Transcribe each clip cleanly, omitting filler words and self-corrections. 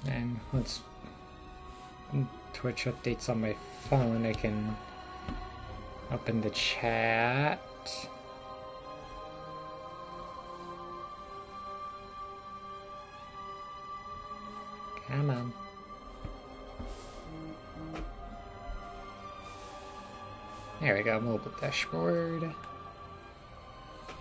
And once Twitch updates on my phone, I can open the chat. Come on. There we go, mobile dashboard.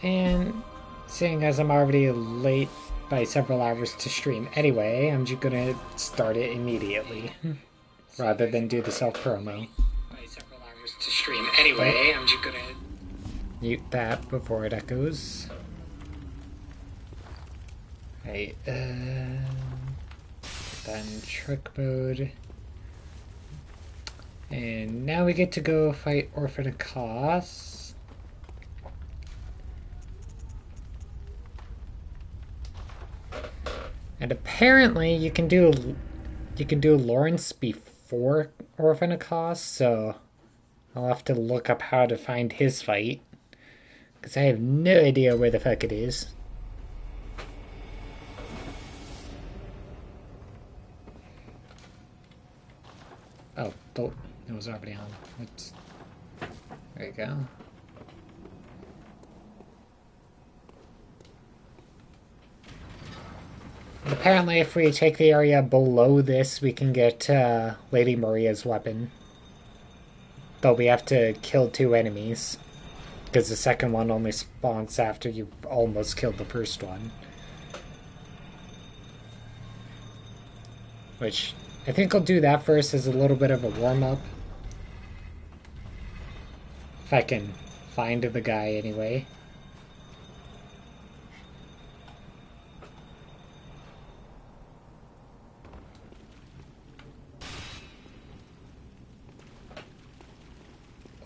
And seeing as I'm already late by several hours to stream anyway, I'm just gonna start it immediately rather than do the self-promo. By several hours to stream anyway, I'm just gonna mute that before it echoes. Right, then trick mode. And now we get to go fight Orphan Akos. And apparently you can do Lawrence before Orphan Akos, so I'll have to look up how to find his fight, because I have no idea where the fuck it is. Oh, it was already on. There you go. And apparently if we take the area below this, we can get Lady Maria's weapon. But we have to kill 2 enemies, because the second one only spawns after you almost killed the first one. Which, I think I'll do that first as a little bit of a warm-up. If I can find the guy anyway.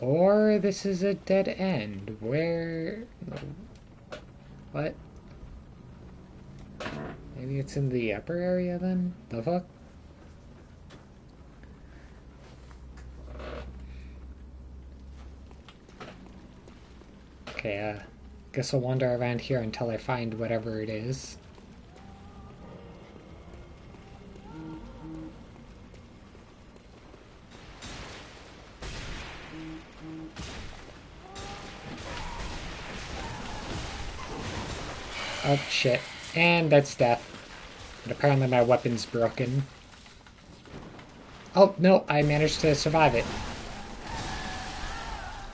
Or this is a dead end. Where... What? Maybe it's in the upper area then? The fuck? Okay, guess I'll wander around here until I find whatever it is. Oh, shit. And that's death. But apparently my weapon's broken. Oh, no, I managed to survive it.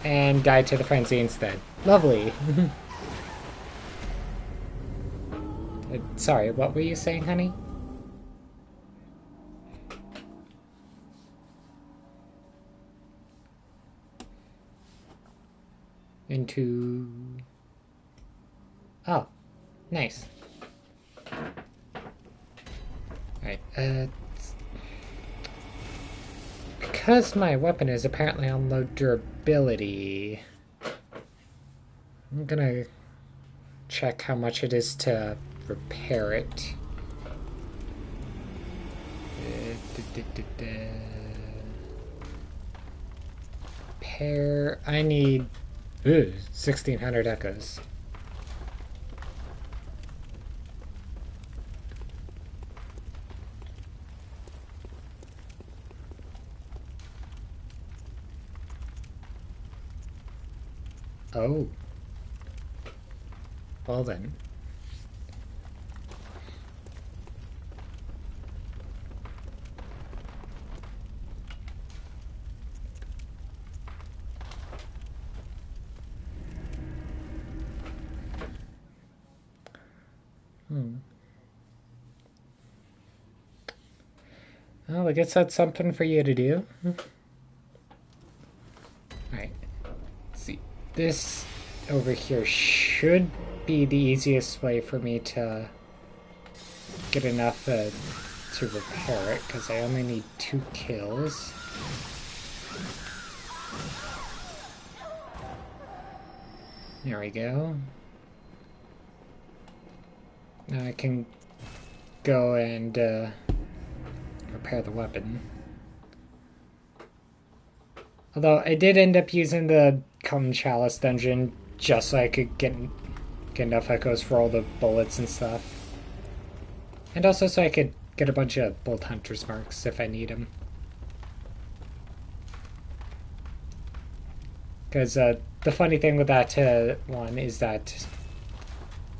And died to the frenzy instead. Lovely. Sorry, what were you saying, honey? Into... Oh, nice. Alright, because my weapon is apparently on low durability, I'm gonna check how much it is to repair it. Repair, I need 1600 echoes. Oh. Well then. Well, I guess that's something for you to do. Alright. Let's see. This over here should be the easiest way for me to get enough to repair it, because I only need 2 kills. There we go. Now I can go and repair the weapon. Although I did end up using the Come Chalice dungeon just so I could get enough echoes for all the bullets and stuff. And also so I could get a bunch of bolt hunter's marks if I need them. Because the funny thing with that one is that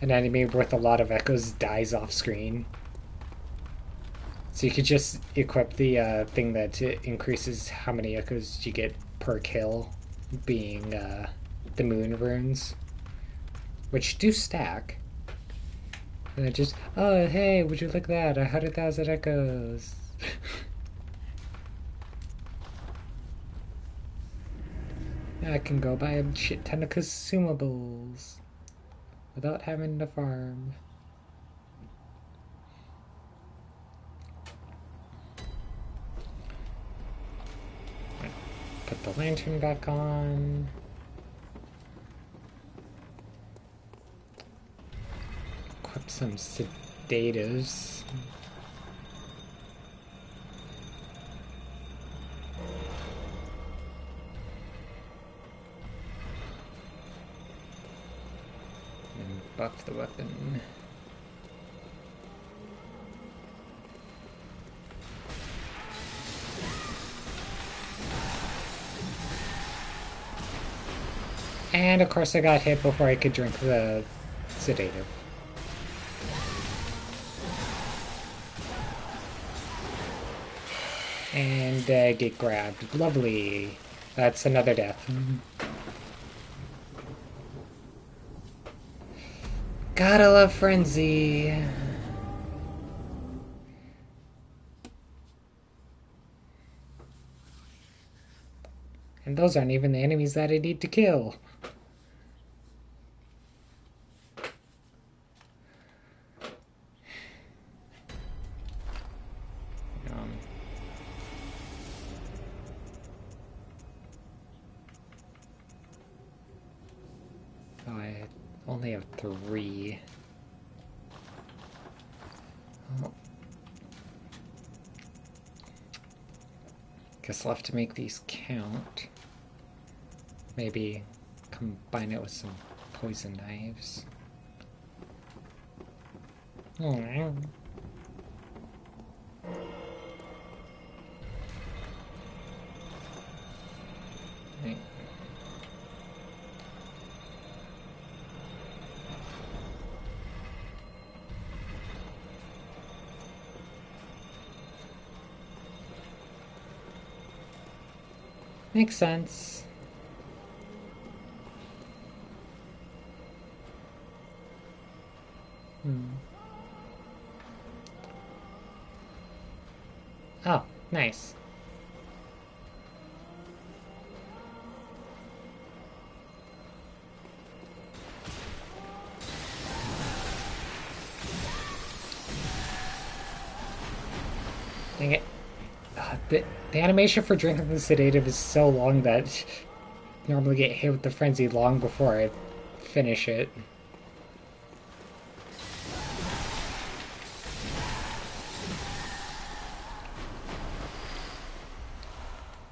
an enemy with a lot of echoes dies off screen. So you could just equip the thing that increases how many echoes you get per kill, being the moon runes, which do stack. And it just, oh hey, would you look at that, 100,000 echoes. I can go buy a shit ton of consumables without having to farm. Put the lantern back on. Equip some sedatives. And buff the weapon. And of course I got hit before I could drink the sedative. And get grabbed. Lovely. That's another death. Gotta love Frenzy. And those aren't even the enemies that I need to kill. Oh, I only have 3. Oh. Guess I'll have to make these count. Maybe combine it with some poison knives. Oh. Right. Makes sense. Oh, nice. Dang it. The animation for drinking the sedative is so long that I normally get hit with the frenzy long before I finish it.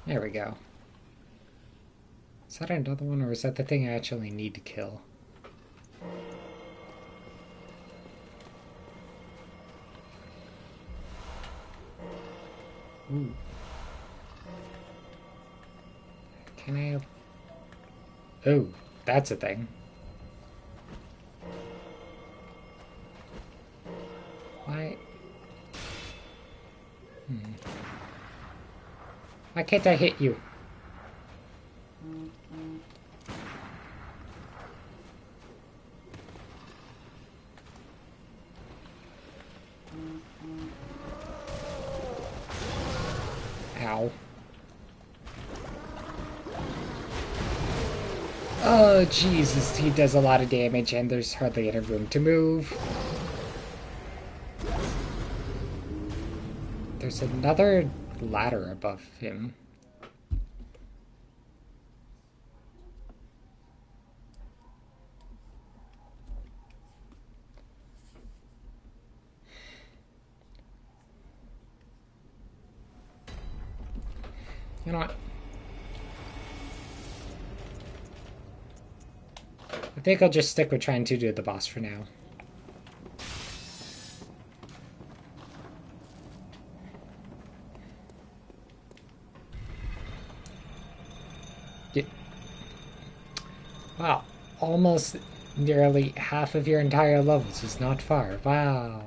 There we go. Is that another one, or is that the thing I actually need to kill? Ooh. Can I... Oh, that's a thing. Why... Why can't I hit you? Ow. Oh, Jesus, he does a lot of damage and there's hardly any room to move. There's another ladder above him. You know what? I think I'll just stick with trying to do the boss for now. Yeah. Wow. Almost nearly half of your entire levels is not far. Wow.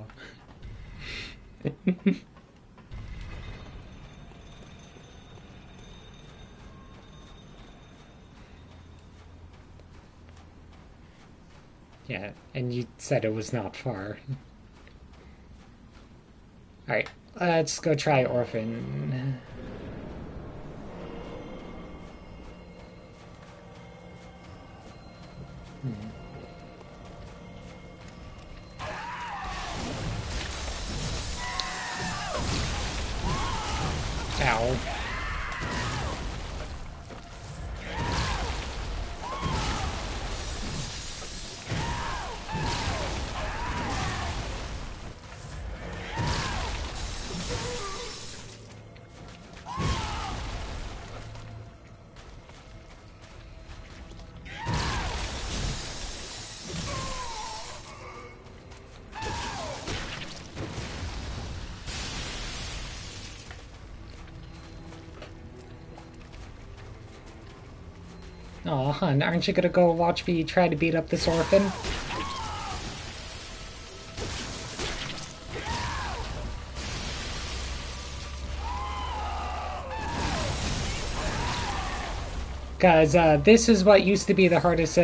Yeah, and you said it was not far. Alright, let's go try Orphan. Ow. Aw, hun, aren't you gonna go watch me try to beat up this orphan? Because this is what used to be the hardest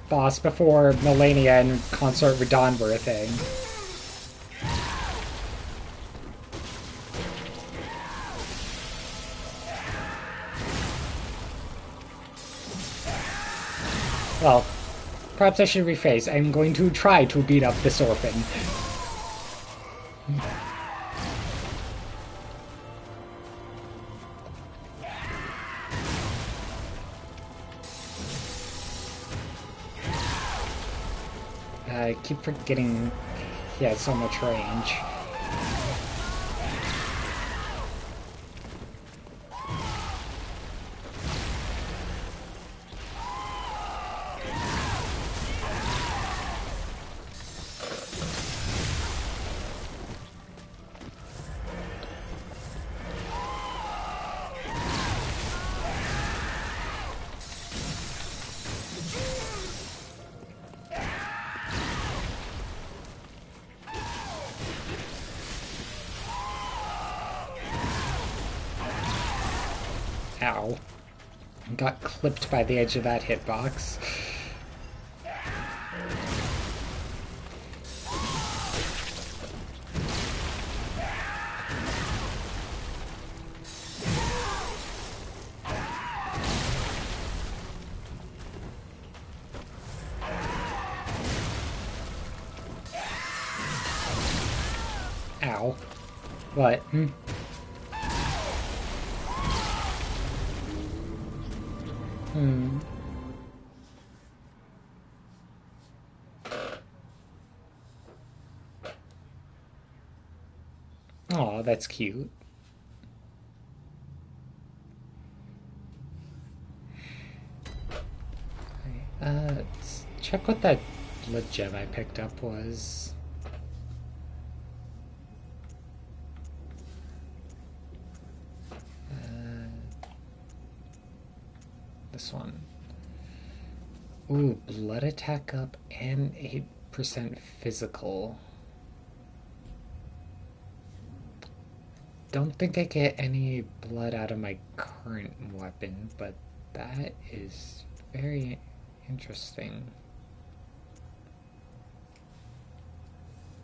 boss before Melania and Consort Radon were a thing. Well, perhaps I should rephrase. I'm going to try to beat up this orphan. I keep forgetting he has so much range. Ow. Got clipped by the edge of that hitbox. Ow. What? Aw, that's cute. Let's check what that blood gem I picked up was. This one. Ooh, blood attack up and 8% physical. Don't think I get any blood out of my current weapon, but that is very interesting.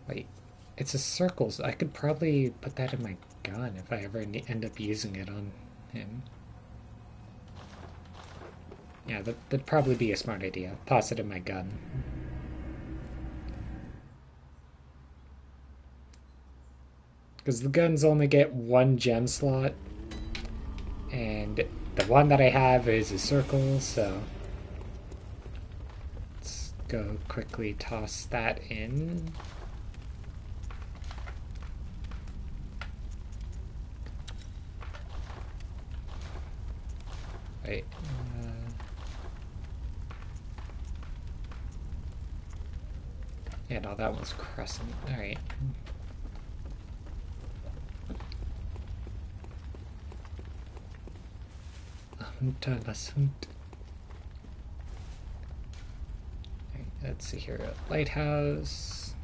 Wait, it's a circle, so I could probably put that in my gun if I ever end up using it on him. Yeah, that'd probably be a smart idea. Toss it in my gun. Because the guns only get one gem slot, and the one that I have is a circle, so let's go quickly toss that in. Wait. Yeah, no, that one's crescent. Alright. Let's see here. Lighthouse.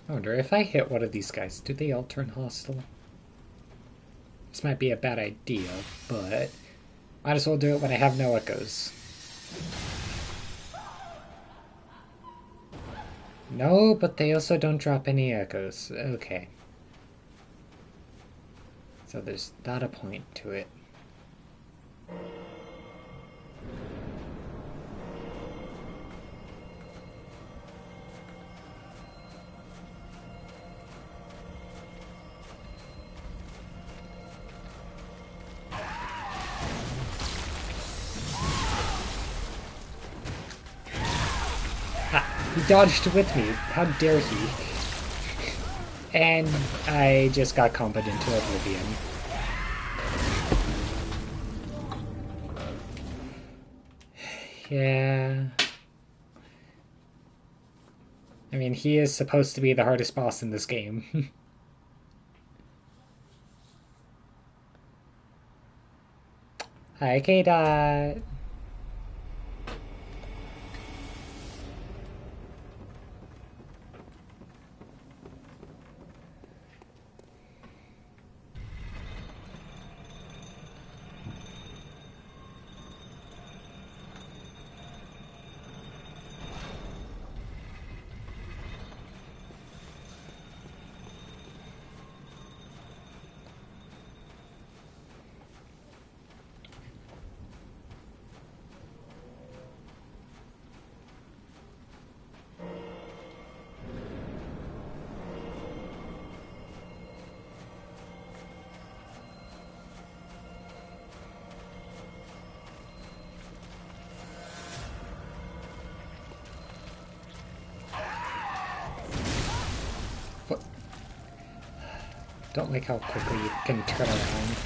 I wonder if I hit one of these guys, do they all turn hostile? This might be a bad idea, but might as well do it when I have no echoes. No, but they also don't drop any echoes. Okay. So there's not a point to it. He dodged with me. How dare he? And I just got comboed into oblivion. Yeah. I mean, he is supposed to be the hardest boss in this game. Hi, K-Dot. Don't like how quickly you can turn around.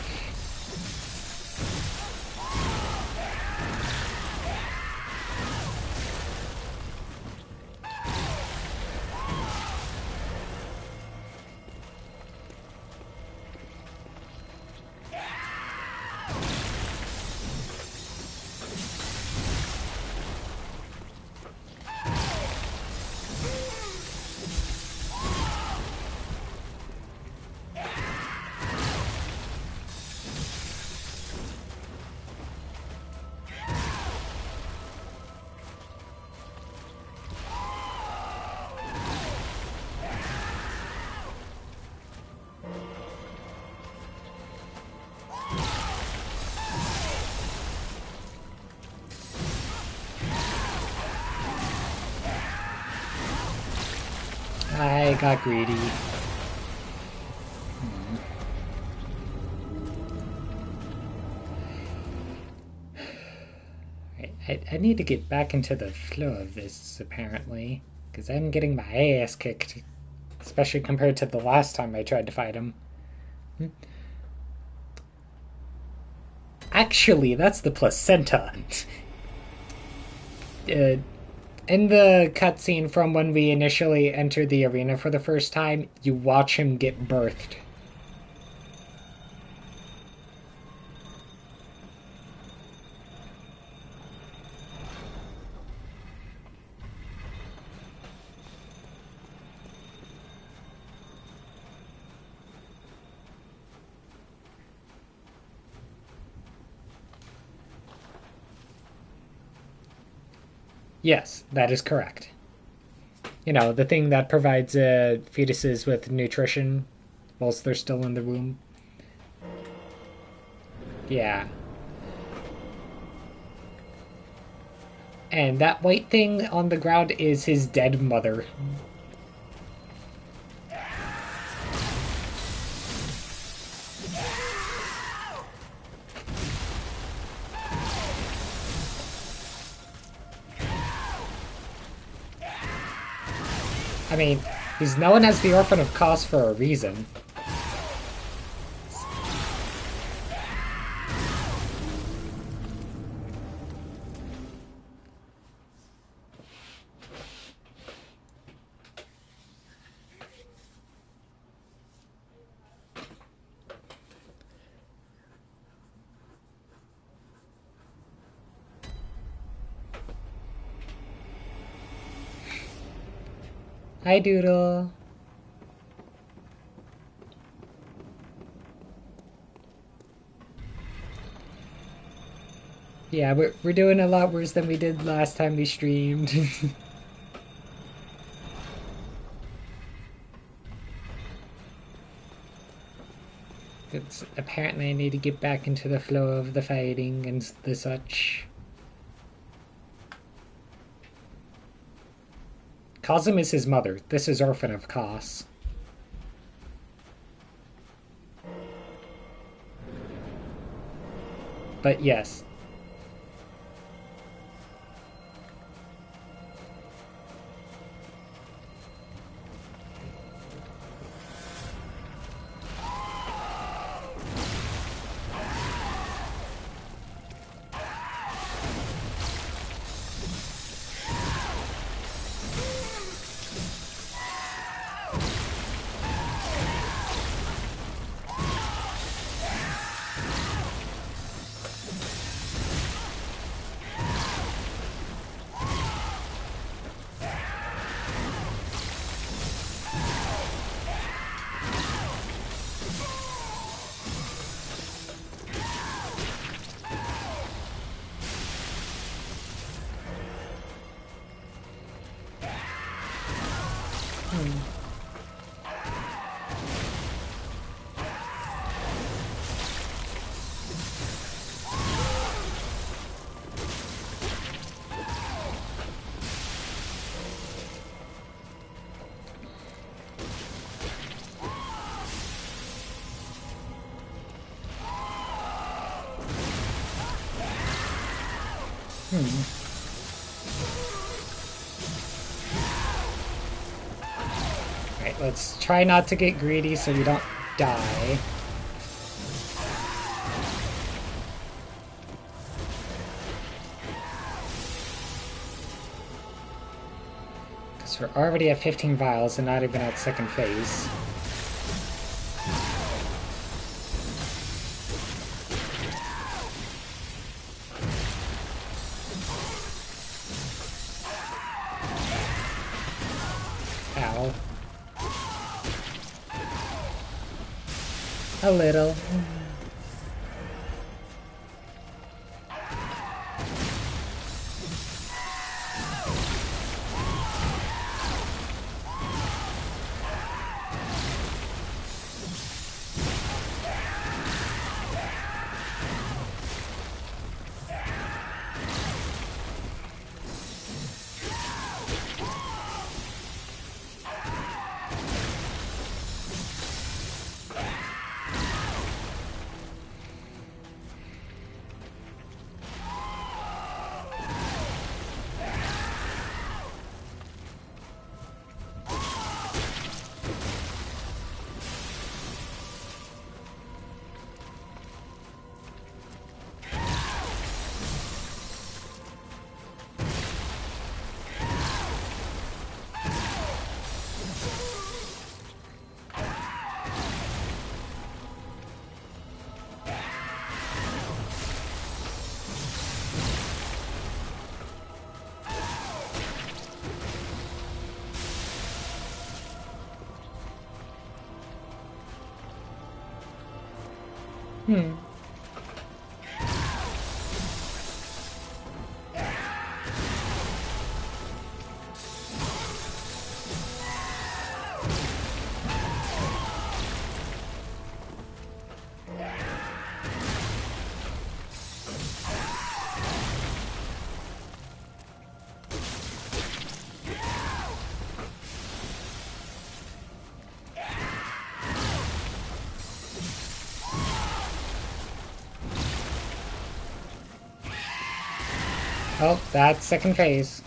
I got greedy. I need to get back into the flow of this, apparently, because I'm getting my ass kicked, especially compared to the last time I tried to fight him. Actually, that's the placenta. In the cutscene from when we initially entered the arena for the first time, you watch him get birthed. Yes, that is correct. You know, the thing that provides fetuses with nutrition whilst they're still in the womb. Yeah. And that white thing on the ground is his dead mother. I mean, he's known as the Orphan of Kos for a reason. Hi, Doodle. Yeah, we're doing a lot worse than we did last time we streamed. It's, apparently I need to get back into the flow of the fighting and the such. Cosm is his mother. This is Orphan of Kos. But yes. Alright, let's try not to get greedy so we don't die. Because we're already at 15 vials and not even at second phase. Ow. A little. Oh, that's second phase.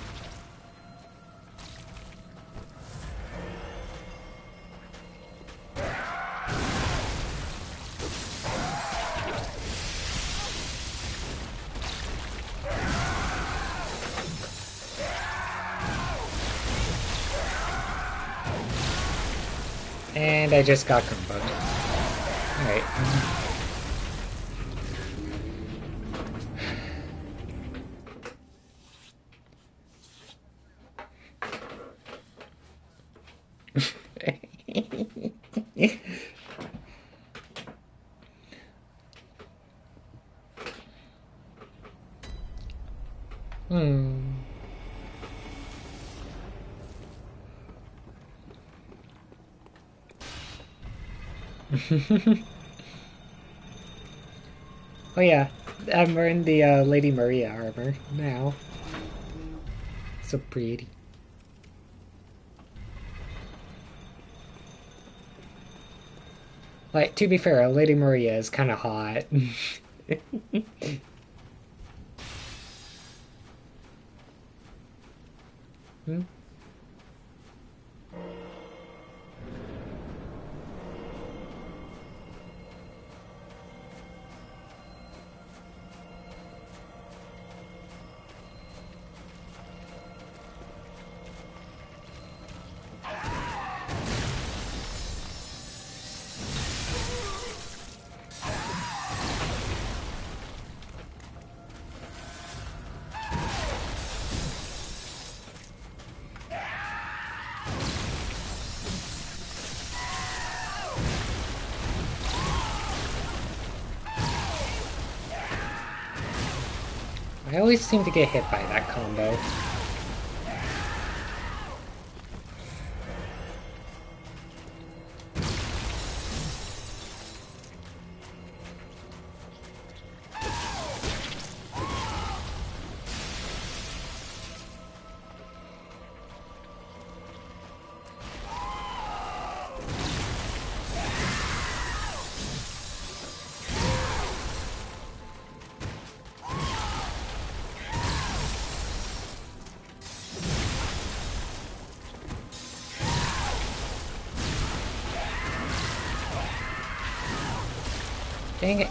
And I just got comboed. Alright. Hmm. Oh yeah, I'm wearing the Lady Maria armor now. So pretty. Like, to be fair, Lady Maria is kind of hot. Hmm? I always seem to get hit by that combo. Dang it.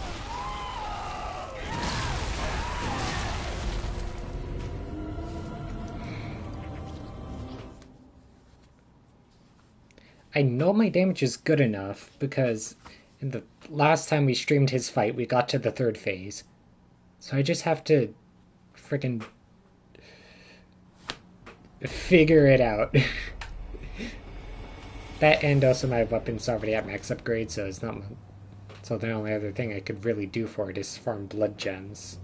I know my damage is good enough because in the last time we streamed his fight, we got to the third phase. So I just have to freaking figure it out. That and also my weapon's already at max upgrade, so it's not. So the only other thing I could really do for it is farm blood gems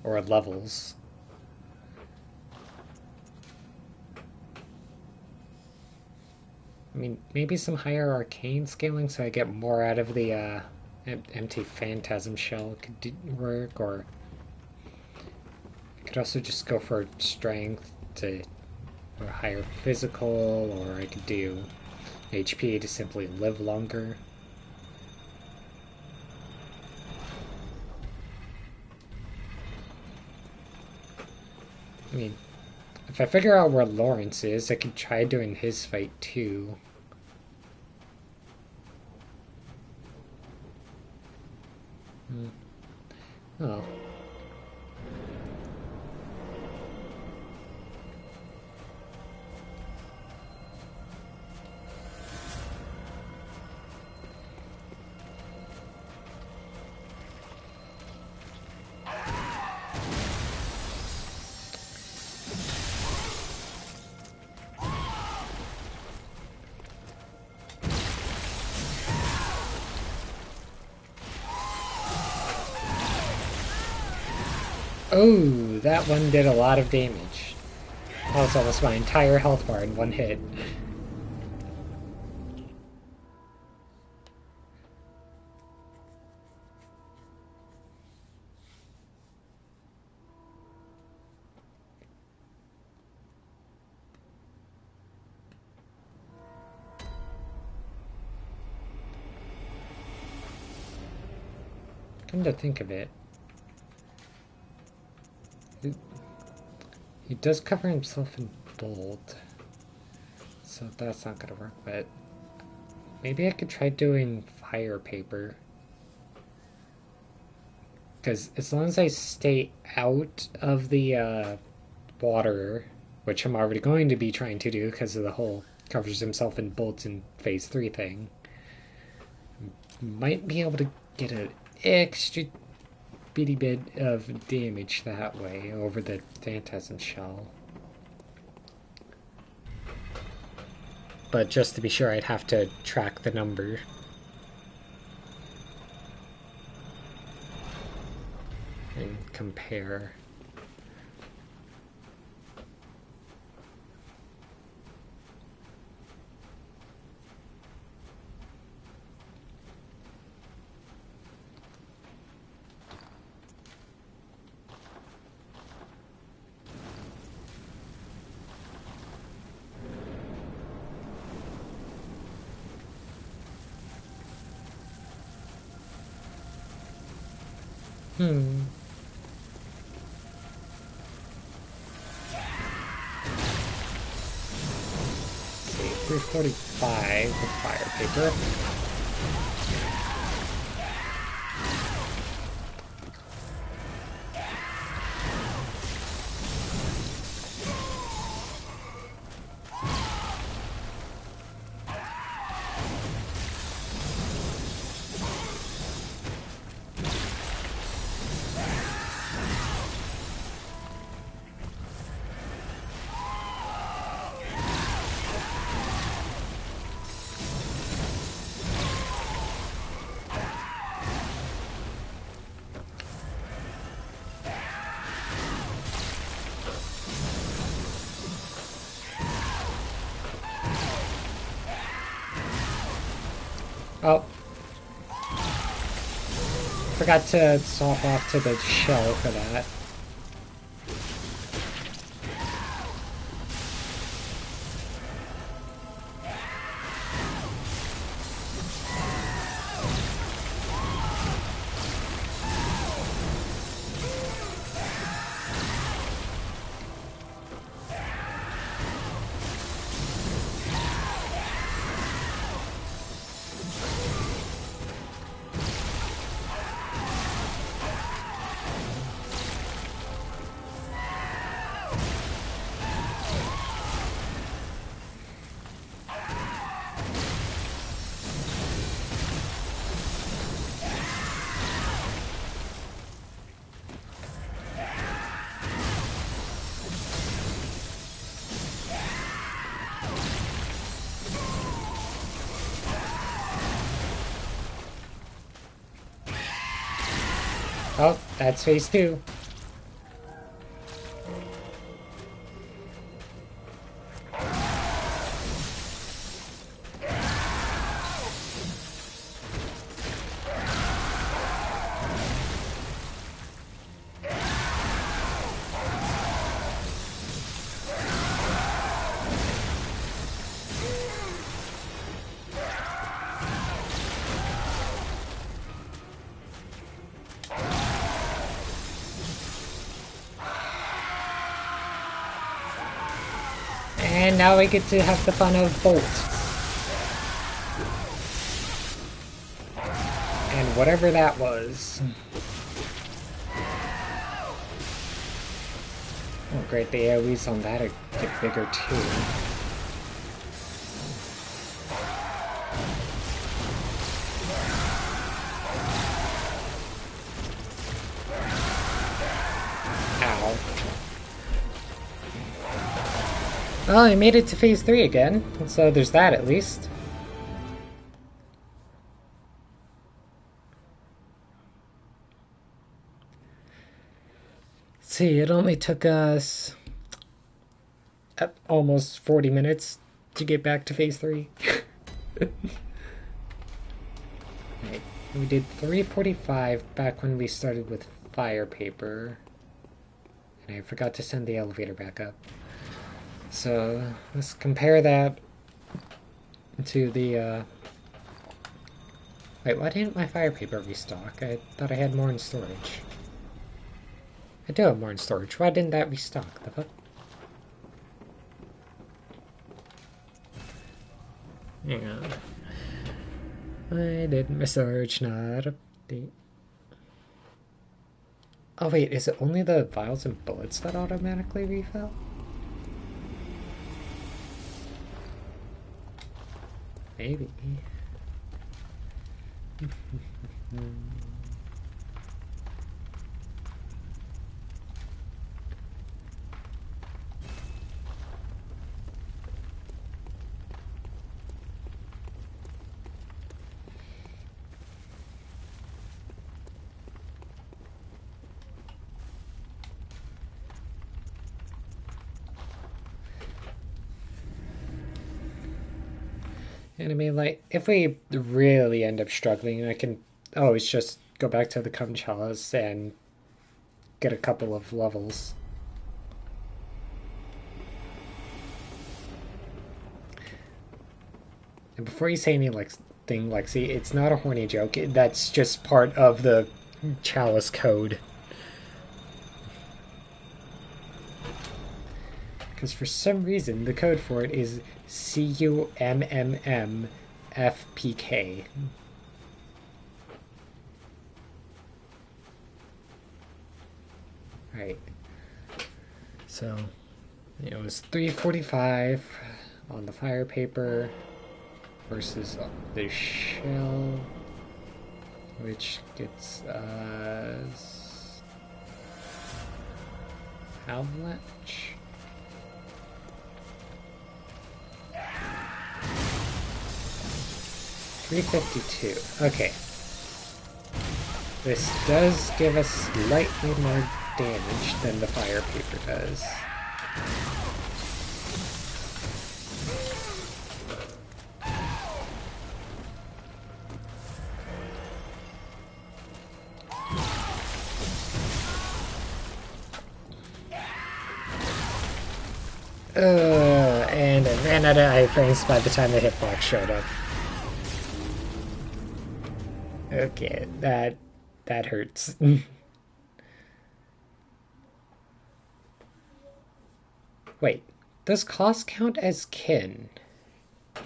or levels. I mean, maybe some higher arcane scaling so I get more out of the empty phantasm shell could work, or I could also just go for strength to or higher physical, or I could do HP to simply live longer. I mean, if I figure out where Lawrence is, I could try doing his fight too. Oh. Oh, that one did a lot of damage. That was almost my entire health bar in one hit. Come to think of it, he does cover himself in gold, so that's not gonna work, but maybe I could try doing fire paper. Because as long as I stay out of the water, which I'm already going to be trying to do because of the whole covers himself in bullets in phase 3 thing. Might be able to get an extra bitty bit of damage that way over the phantasm shell. But just to be sure, I'd have to track the number. And compare. Hmm. 345 with fire paper. Oh. Forgot to swap off to the shell for that. Oh, that's phase 2. And now we get to have the fun of Bolt. And whatever that was. Oh great, the AoEs on that get bigger too. Ow. Well, I made it to phase 3 again, so there's that at least. Let's see, it only took us almost 40 minutes to get back to phase 3. Right. We did 345 back when we started with fire paper. And I forgot to send the elevator back up. So let's compare that to the wait, why didn't my fire paper restock? I thought I had more in storage. I do have more in storage. Why didn't that restock? The fuck? Hang on. Why did my storage not update? Oh wait, is it only the vials and bullets that automatically refill? Maybe. And I mean, like, if we really end up struggling, I can always just go back to the Conchalas and get a couple of levels. And before you say any like thing, Lexi, it's not a horny joke. That's just part of the Chalice code. Because for some reason, the code for it is CUMMMFPK. Right. So, it was 345 on the fire paper versus the shell, which gets us how much? $352. Okay. This does give us slightly more damage than the fire paper does. And I ran out of iframes by the time the hitbox showed up. Okay, that hurts. Wait, does cost count as kin? I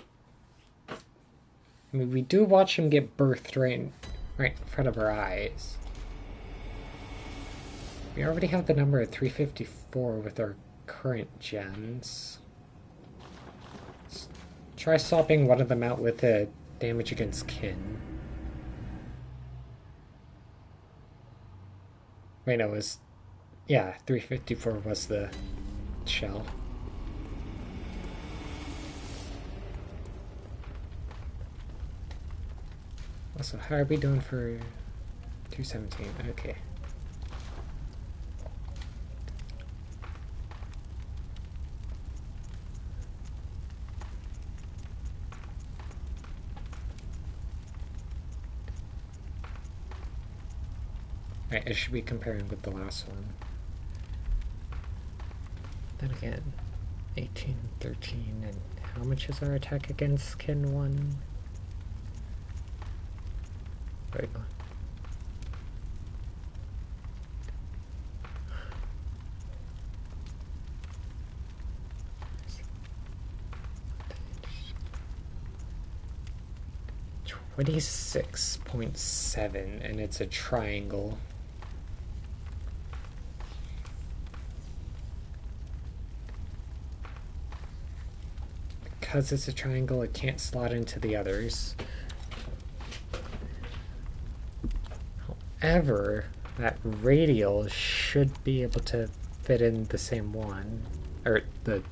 mean, we do watch him get birthed right in front of our eyes. We already have the number of 354 with our current gens. Let's try swapping one of them out with a damage against kin. Wait, no, it was... yeah, 354 was the shell. Also, how are we doing for 217? Okay. Right, I should be comparing with the last one. Then again, 18, 13, and how much is our attack against kin 1? Right. $26.7, and it's a triangle. Because it's a triangle, it can't slot into the others. However, that radial should be able to fit in the same one, or the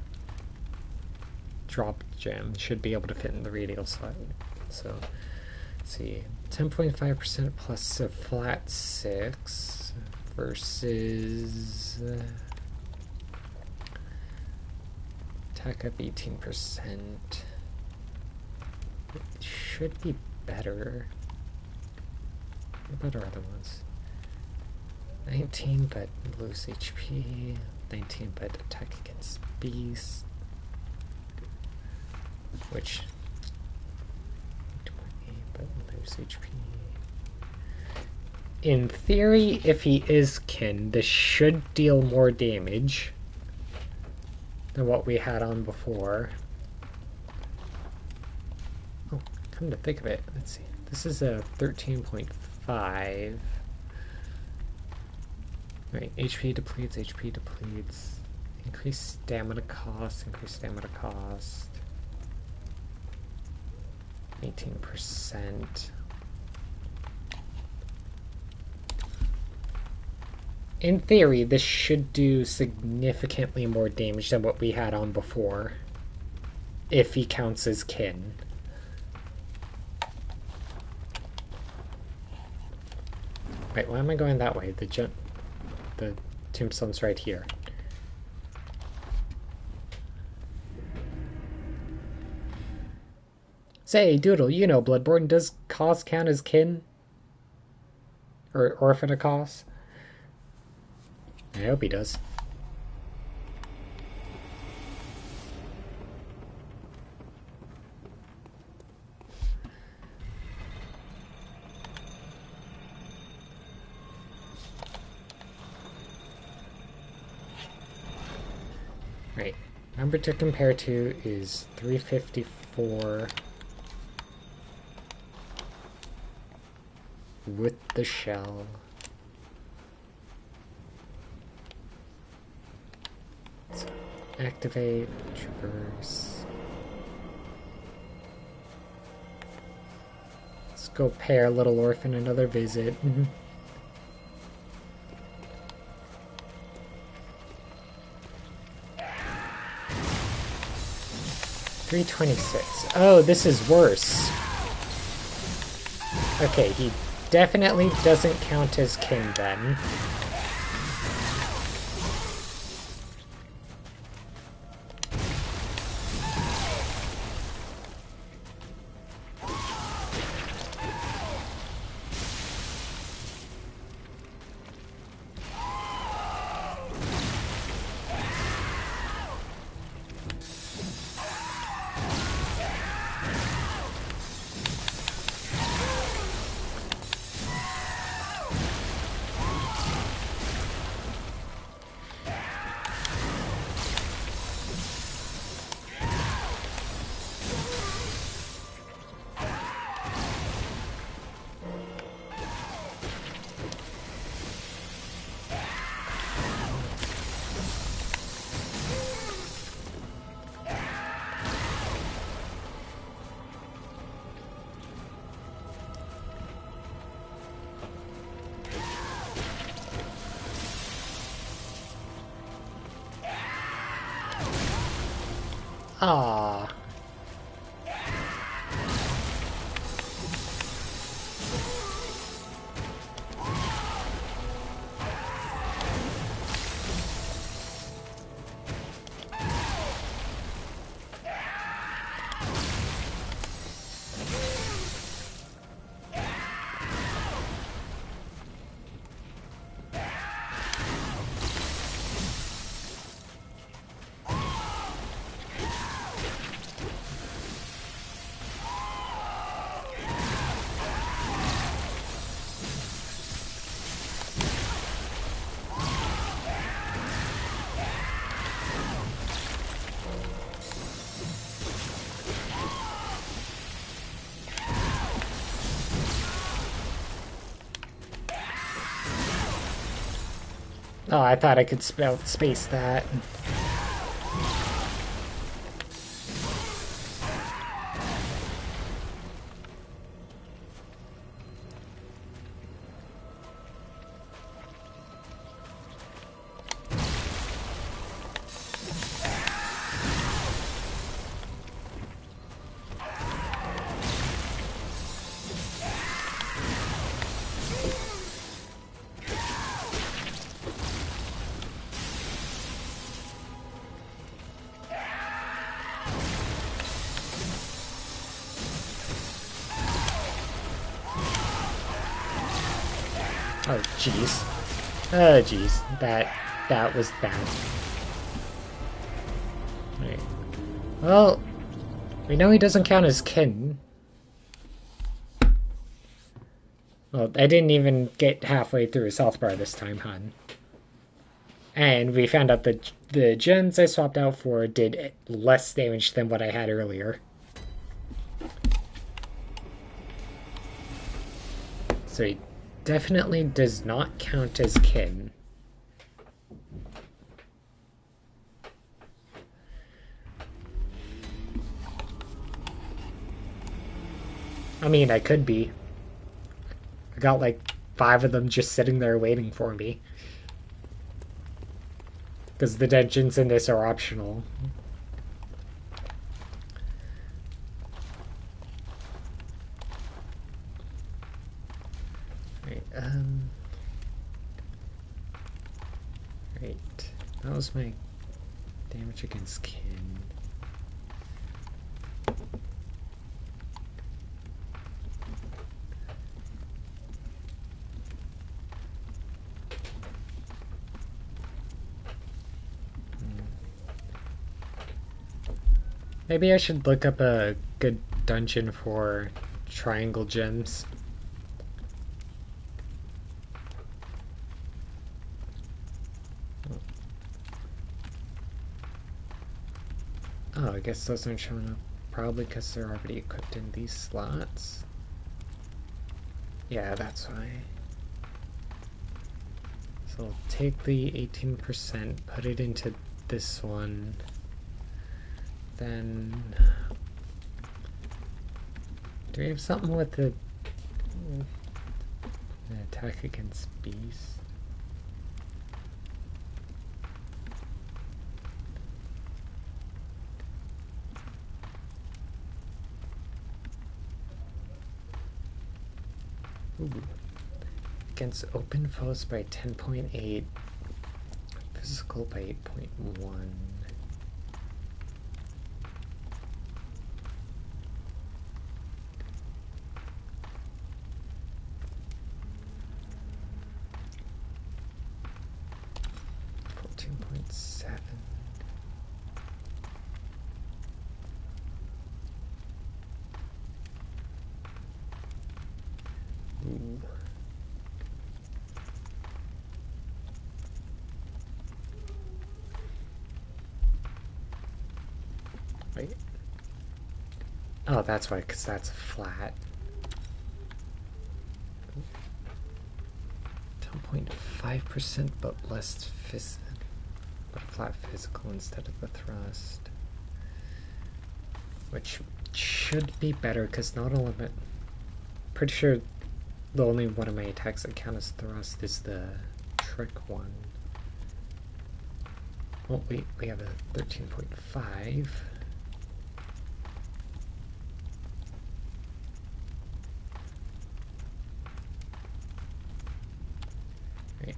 drop gem should be able to fit in the radial slot. So, let's see, 10.5% plus a flat 6 versus attack up 18%. It should be better. What about our other ones? 19 but lose HP, 19 but attack against beast, which 2.8 but lose HP. In theory, if he is kin, this should deal more damage than what we had on before. Oh, come to think of it, let's see. This is a 13.5. Right, HP depletes, increase stamina cost, 18%. In theory, this should do significantly more damage than what we had on before, if he counts as kin. Wait, why am I going that way? The tombstone's right here. Say, Doodle, you know Bloodborne. Does Cos count as kin? Or orphan of Cos? I hope he does. Right. Number to compare to is 354 with the shell. So activate, traverse. Let's go pay our little orphan another visit. 326. Oh, this is worse. Okay, he definitely doesn't count as kin then. Ah. Oh, I thought I could space that. Oh, jeez. Oh, jeez. That was bad. Right. Well, we know he doesn't count as kin. Well, I didn't even get halfway through his health bar this time, hon. And we found out that the gens I swapped out for did less damage than what I had earlier. So he definitely does not count as kin. I mean, I could be. I got like 5 of them just sitting there waiting for me. Because the dungeons in this are optional. Right, right. That was my damage against kin. Maybe I should look up a good dungeon for triangle gems. Oh, I guess those aren't showing up. Probably because they're already equipped in these slots. Yeah, that's why. So I'll take the 18%, put it into this one. Then... do we have something with the attack against beasts? Ooh. Against open foes by 10.8, physical by 8.1. Wait. Oh, that's why, because that's flat. 10.5%, but less but flat physical instead of the thrust. Which should be better, because not all of it... pretty sure the only one of my attacks that count as thrust is the trick one. Oh, wait, we have a 13.5. Right.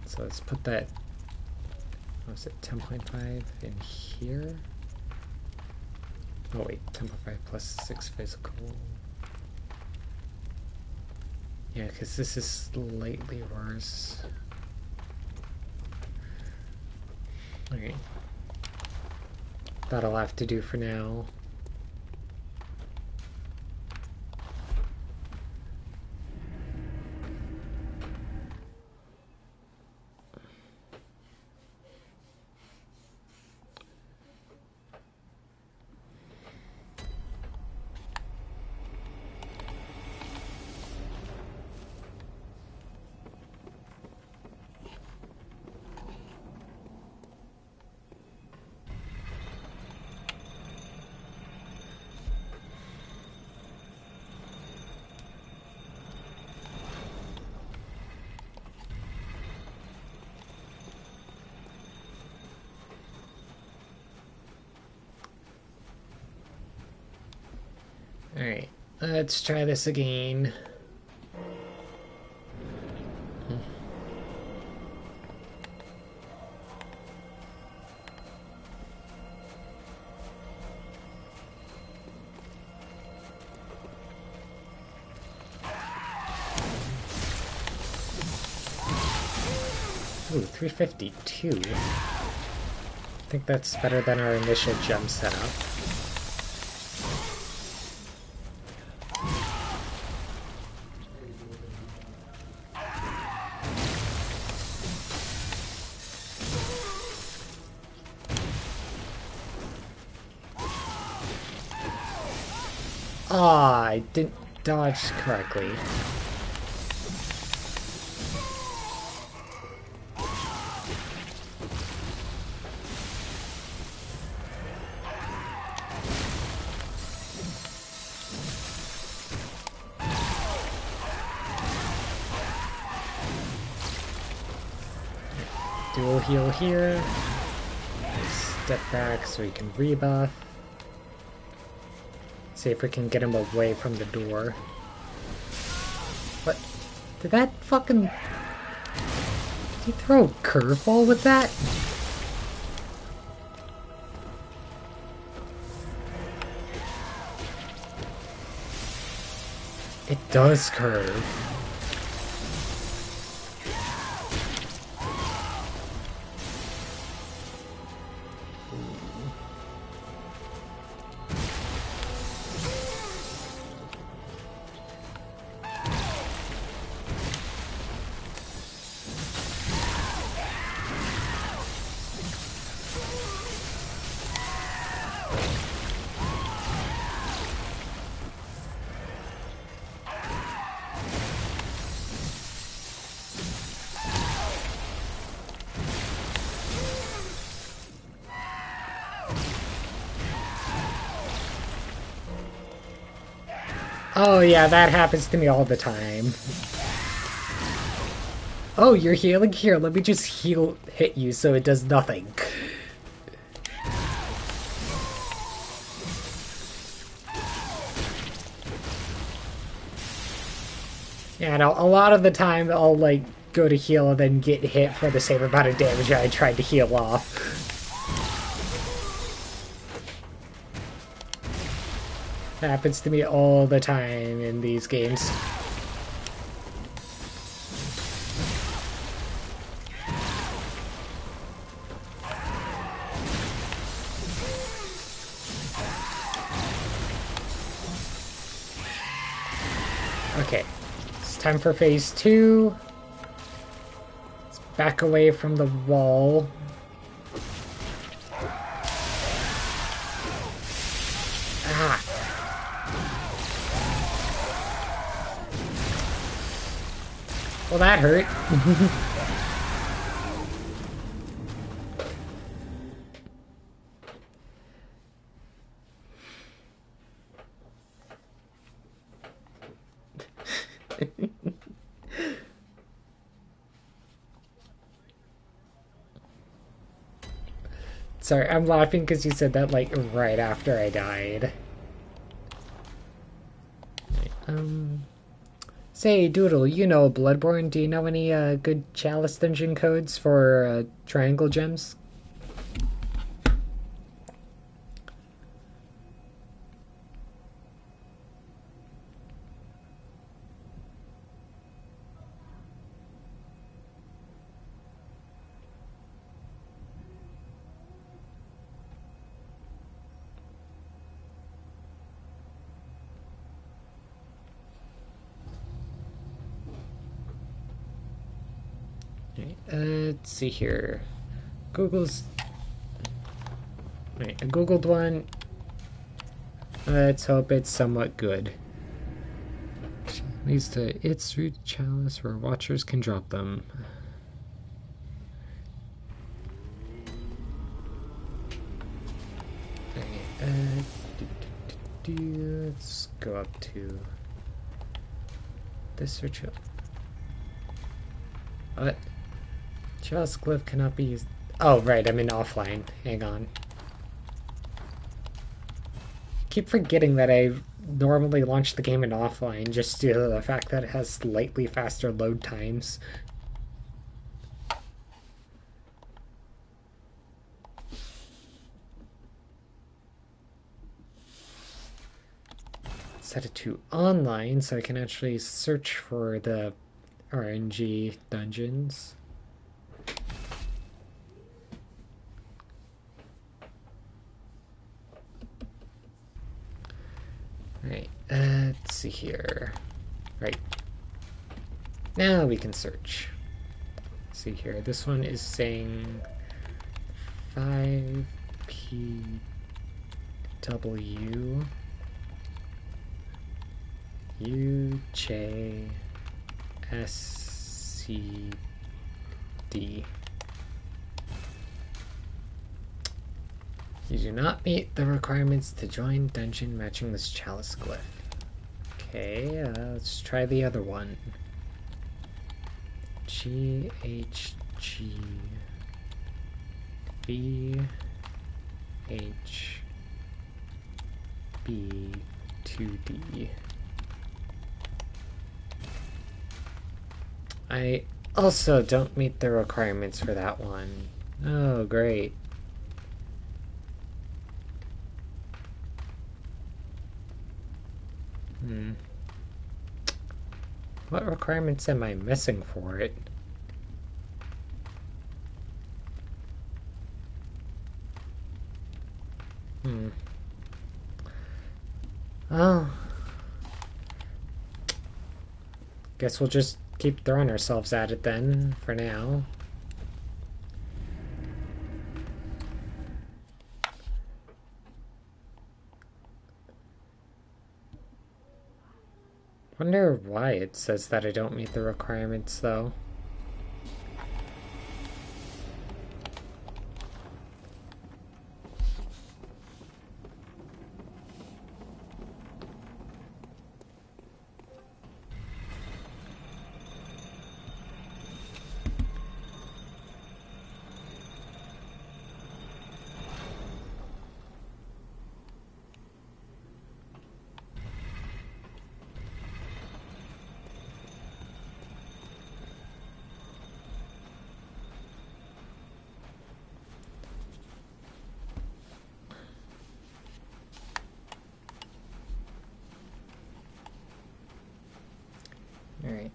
So let's put that, what was it, 10.5 in here? Oh wait, 10.5 plus 6 physical. Yeah, because this is slightly worse. Okay. That'll have to do for now. Alright, let's try this again. Ooh, 352. I think that's better than our initial gem setup. Ah, I didn't dodge correctly. Heal, heal here. Step back so he can rebuff. See if we can get him away from the door. What? Did that fucking... Did he throw a curveball with that? It does curve. Oh yeah, that happens to me all the time. Oh, you're healing? Here, let me just hit you so it does nothing. Yeah, no, a lot of the time I'll like go to heal and then get hit for the same amount of damage I tried to heal off. That happens to me all the time in these games. Okay, it's time for phase 2. Let's back away from the wall. Ah! Well, that hurt. Sorry, I'm laughing because you said that like right after I died. Say, Doodle, you know Bloodborne. Do you know any good Chalice dungeon codes for triangle gems? Let's see here. Google's... Right, I googled one. Let's hope it's somewhat good. Leads to its root chalice where watchers can drop them. Okay, let's go up to this ritual. What? Chalice glyph cannot be used. Oh, right, I'm in offline. Hang on. Keep forgetting that I normally launch the game in offline just due to the fact that it has slightly faster load times. Set it to online so I can actually search for the RNG dungeons. Right, let's see here. Right. Now we can search. Let's see here. This one is saying 5PW UJSCD. You do not meet the requirements to join dungeon matching this chalice glyph. Okay, let's try the other one. GHG V H B 2D. I also don't meet the requirements for that one. Oh, great. What requirements am I missing for it? Oh. Guess we'll just keep throwing ourselves at it then, for now. Wonder why it says that I don't meet the requirements, though. Alright.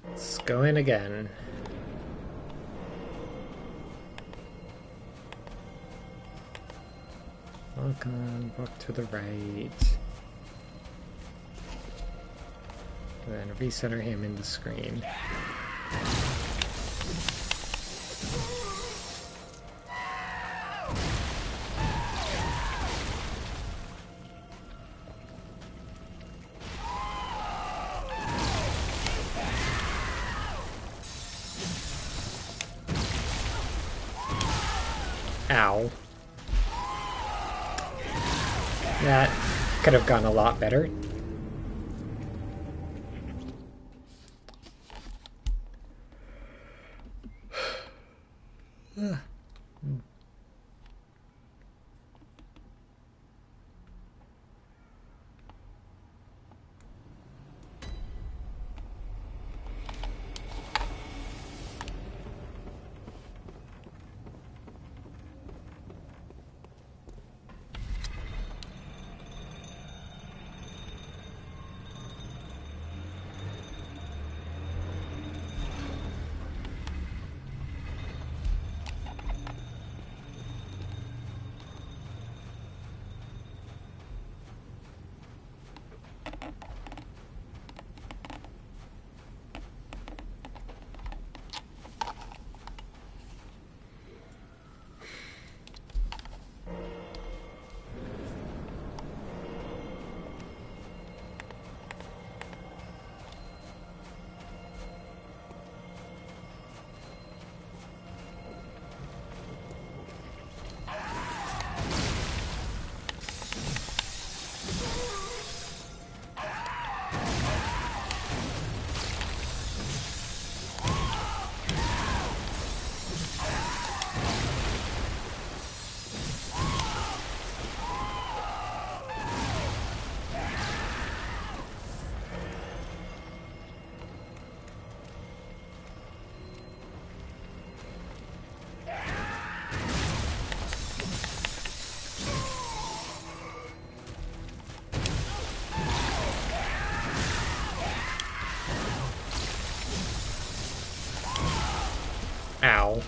Let's go in again. Walk on, walk to the right. And then recenter him in the screen. Ow. That could have gone a lot better. Ow.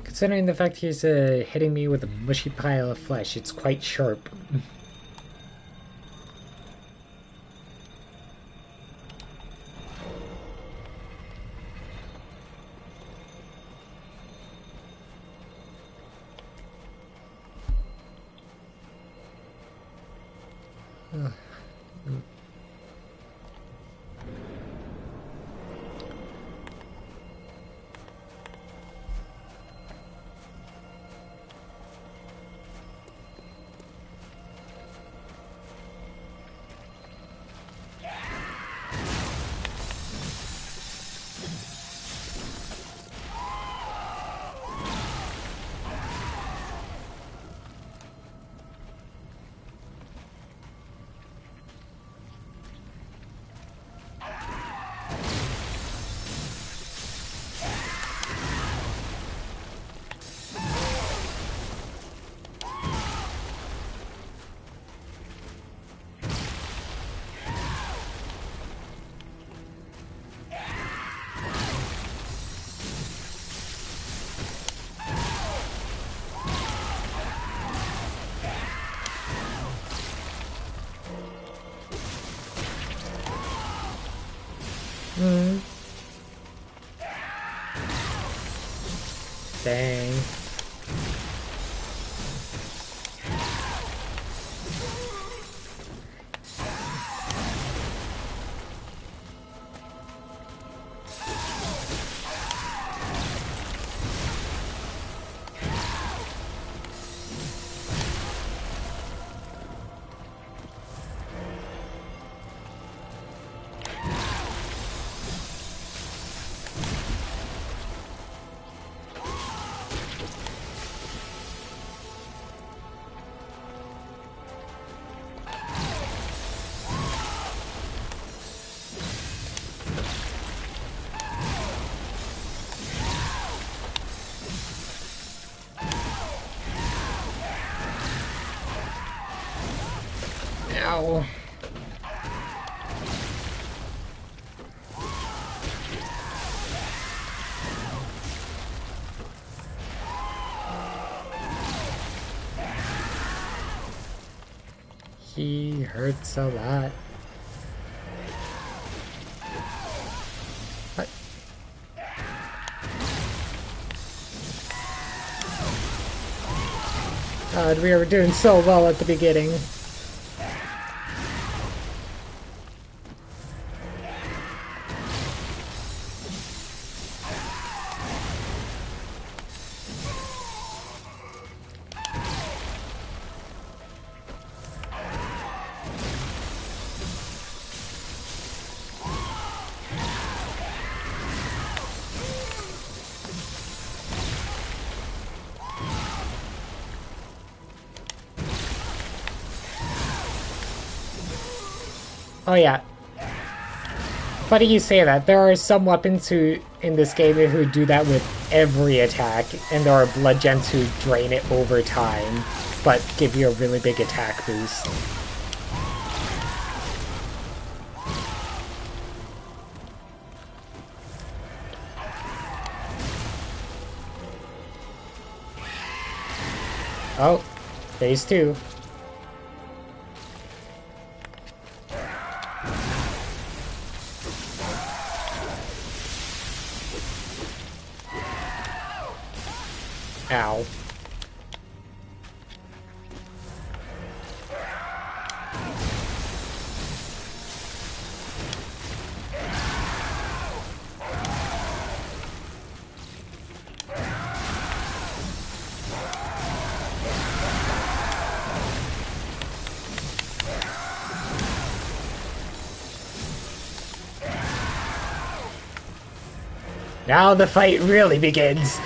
Considering the fact he's hitting me with a mushy pile of flesh, it's quite sharp. Dang. Ow. He hurts a lot. What? God, we were doing so well at the beginning. Oh yeah. Funny you say that. There are some weapons who in this game who do that with every attack, and there are blood gens who drain it over time, but give you a really big attack boost. Oh, phase 2. Ow. Now the fight really begins.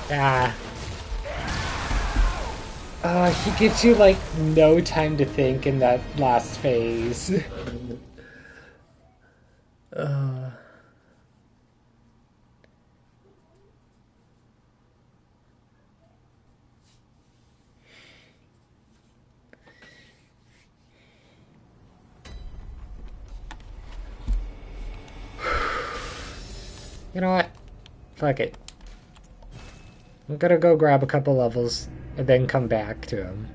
Ah. He gives you like no time to think in that last phase. uh, you know what? Fuck it. I'm gonna go grab a couple levels and then come back to him.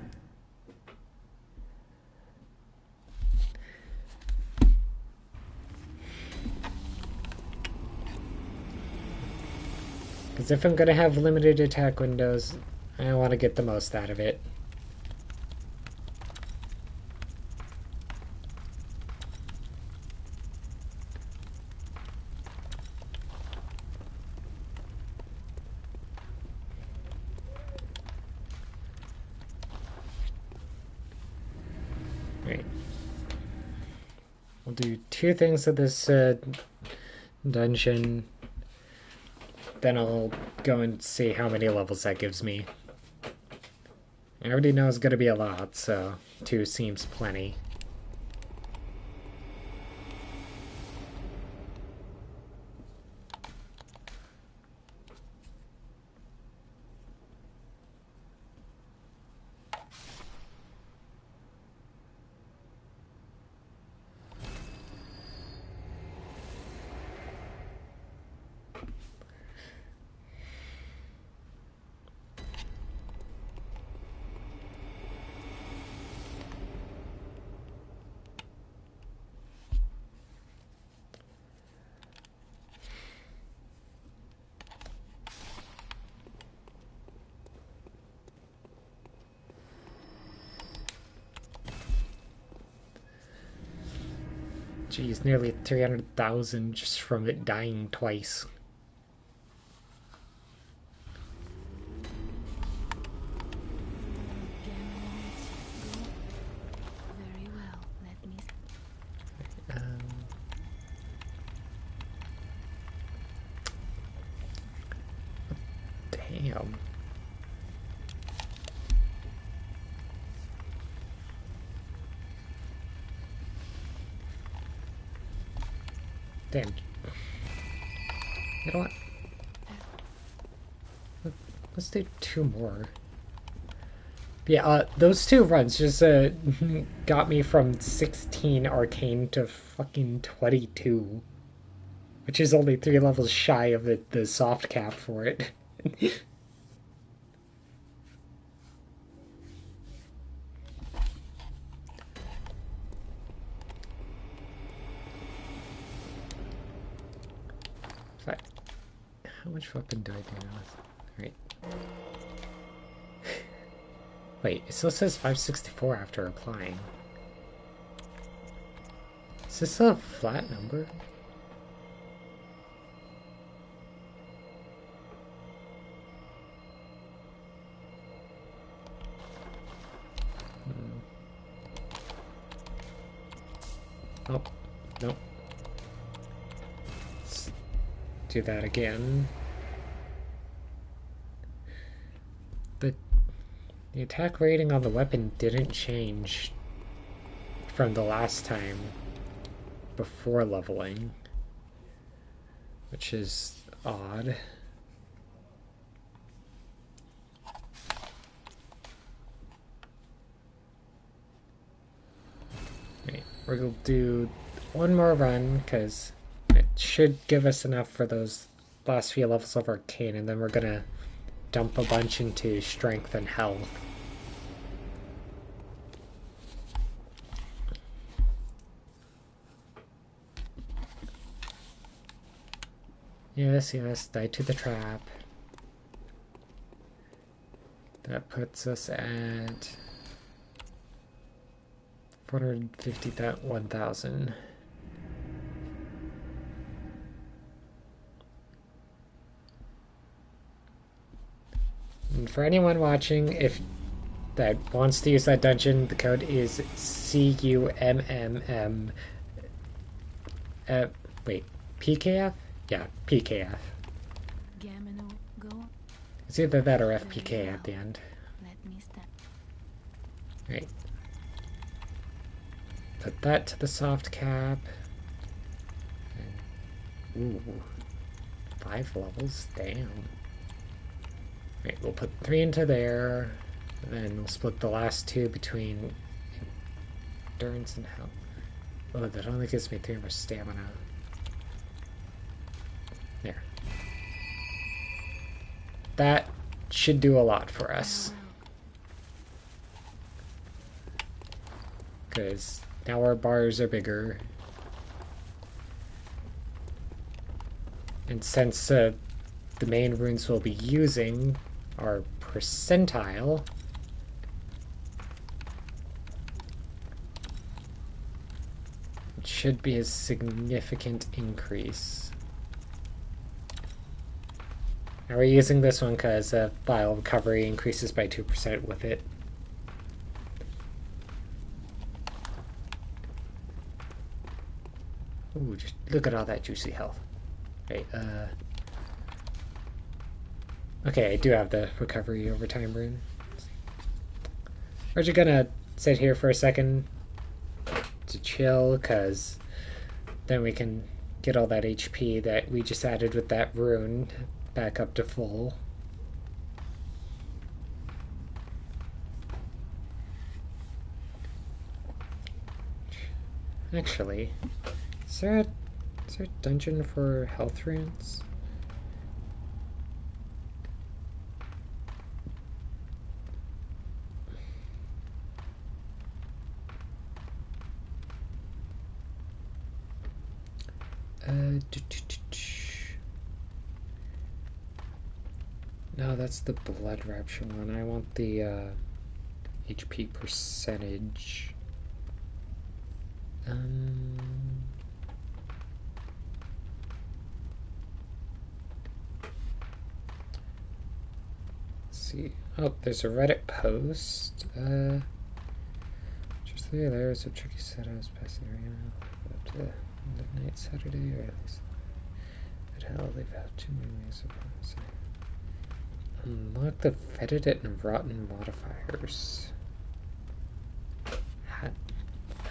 Because if I'm gonna have limited attack windows, I want to get the most out of it. Right. We'll do 2 things of this dungeon. Then I'll go and see how many levels that gives me. I already know it's gonna be a lot, so 2 seems plenty. Geez, nearly 300,000 just from it dying twice. Very well. Let me. Damn. Damn. You know what? Let's do 2 more. Yeah, those 2 runs just got me from 16 arcane to fucking 22. Which is only 3 levels shy of the soft cap for it. How much fucking do I do now? Right. Wait, it still says 564 after applying. Is this a flat number? Oh, nope. Let's do that again. The attack rating on the weapon didn't change from the last time before leveling, which is odd. Right, we're gonna do 1 more run because it should give us enough for those last few levels of arcane, and then we're gonna dump a bunch into strength and health. Yes, yes, die to the trap. That puts us at 451,000. And for anyone watching, if that wants to use that dungeon, the code is CUMMM. Wait, PKF? Yeah, PKF. Gamino, go. It's either that or FPK at the end. Let me step. Right. Put that to the soft cap. And, ooh. 5 levels? Damn. Right, we'll put 3 into there. And then we'll split the last 2 between endurance and health. Oh, that only gives me 3 more stamina. There. That should do a lot for us. Because now our bars are bigger. And since the main runes we'll be using are percentile, it should be a significant increase. Now we're using this one because vial recovery increases by 2% with it. Ooh, just look at all that juicy health. Right, okay, I do have the recovery over time rune. We're just gonna sit here for a second to chill, because then we can get all that HP that we just added with that rune back up to full. Actually, is there a dungeon for health runes? No, that's the blood rapture one. I want the HP percentage. Let's see. Oh, there's a Reddit post. Just there's a tricky set I was passing around up to midnight Saturday, or at least at hell they've had too many ways of promising. Unlock the fetid and rotten modifiers.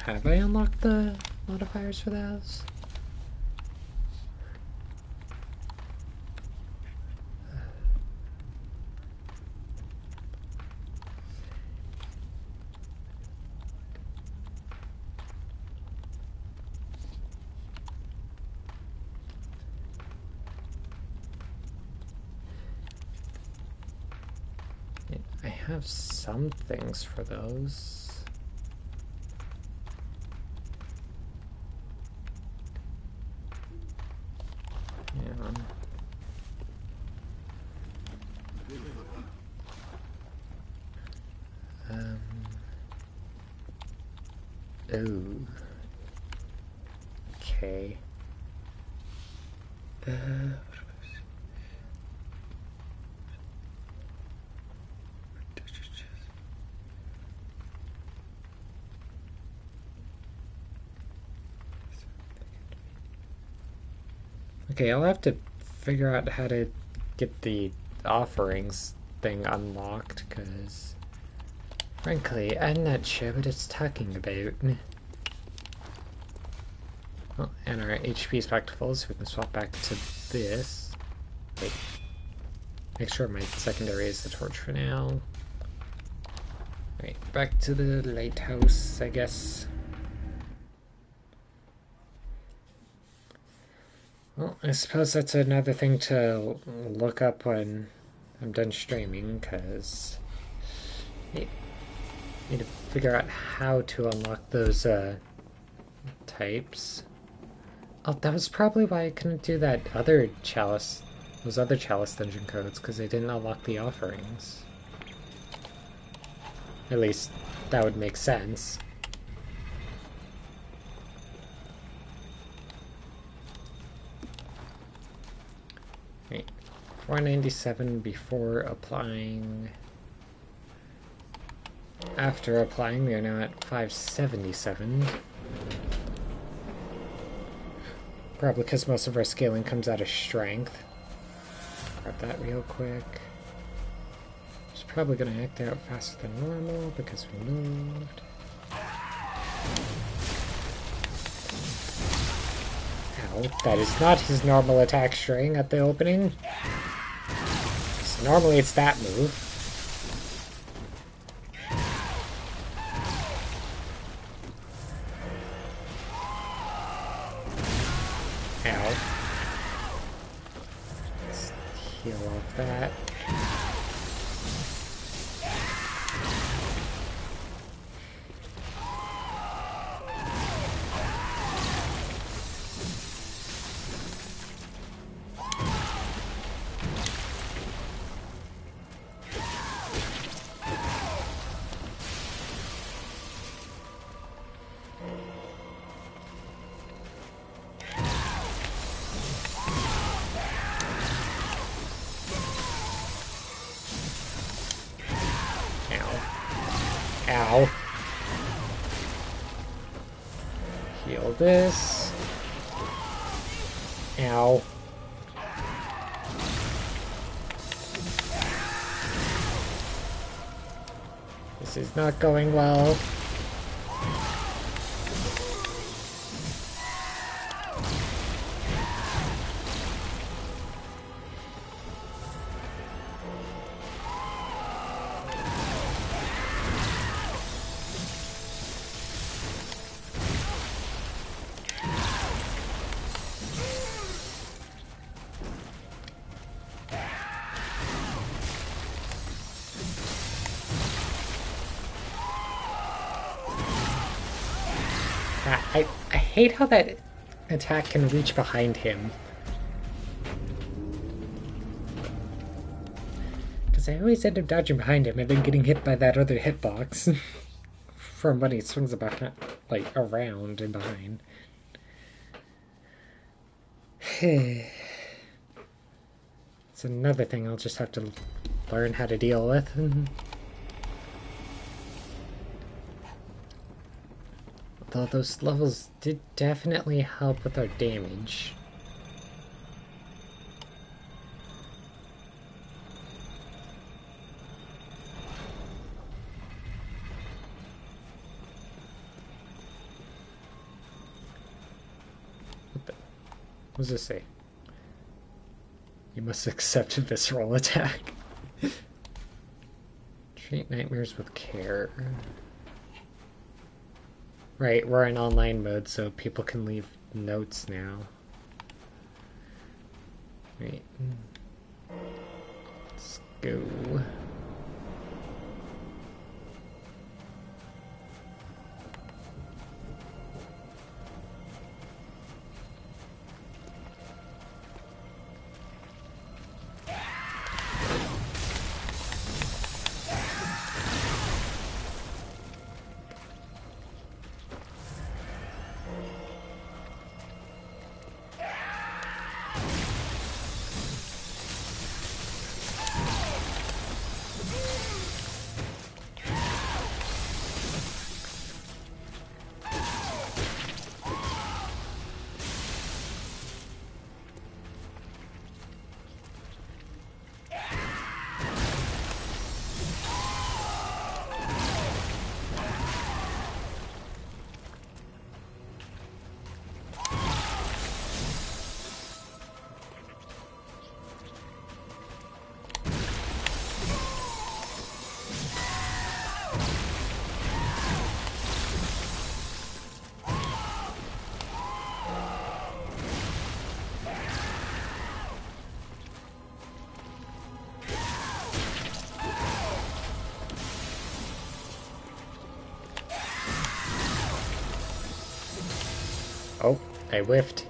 Have I unlocked the modifiers for those? I have some things for those. Oh. Okay. Okay, I'll have to figure out how to get the offerings thing unlocked, because frankly, I'm not sure what it's talking about. Oh, and our HP is back to full, so we can swap back to this. Wait. Make sure my secondary is the torch for now. Right, back to the lighthouse, I guess. Well, I suppose that's another thing to look up when I'm done streaming, because I need to figure out how to unlock those types. Oh, that was probably why I couldn't do that other chalice, those other chalice dungeon codes, because I didn't unlock the offerings. At least that would make sense. Right, 497 before applying. After applying, we are now at 577. Probably because most of our scaling comes out of strength. Grab that real quick. There's probably gonna act out faster than normal because we moved. Ow, that is not his normal attack string at the opening. So normally it's that move. Ow. Let's heal off that. Ow. Heal this. Ow. This is not going well. I hate how that attack can reach behind him. Because I always end up dodging behind him and then getting hit by that other hitbox. From when he swings about, like, around and behind. It's another thing I'll just have to learn how to deal with. Though those levels did definitely help with our damage. What does this say? You must accept visceral attack. Treat nightmares with care. Right, we're in online mode, so people can leave notes now. Right. Let's go. Oh, I whiffed.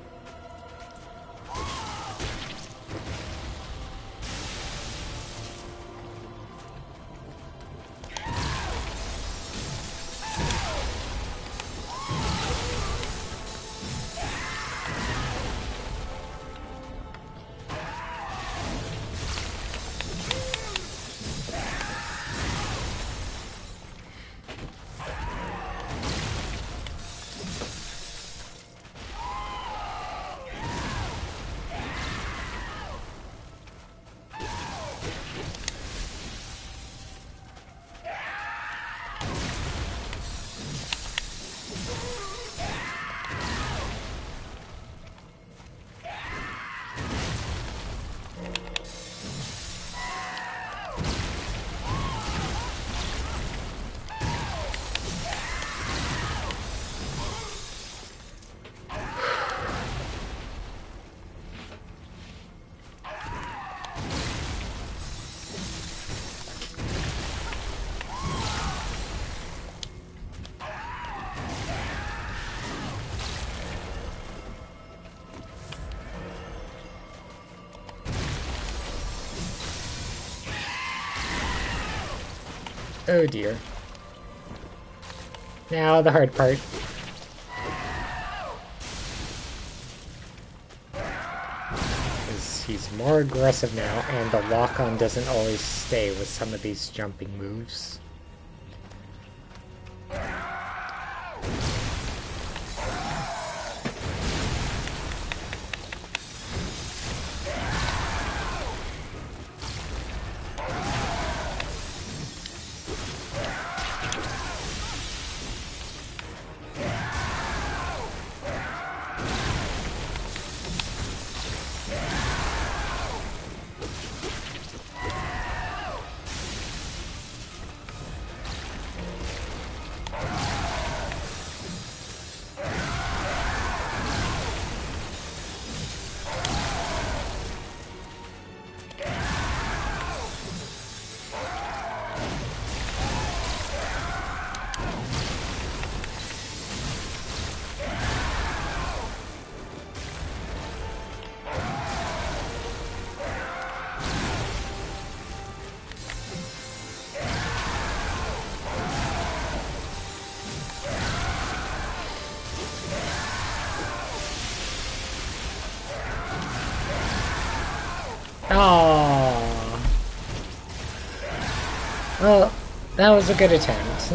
Oh dear. Now the hard part. Is he's more aggressive now, and the lock-on doesn't always stay with some of these jumping moves. Oh. Well, that was a good attempt.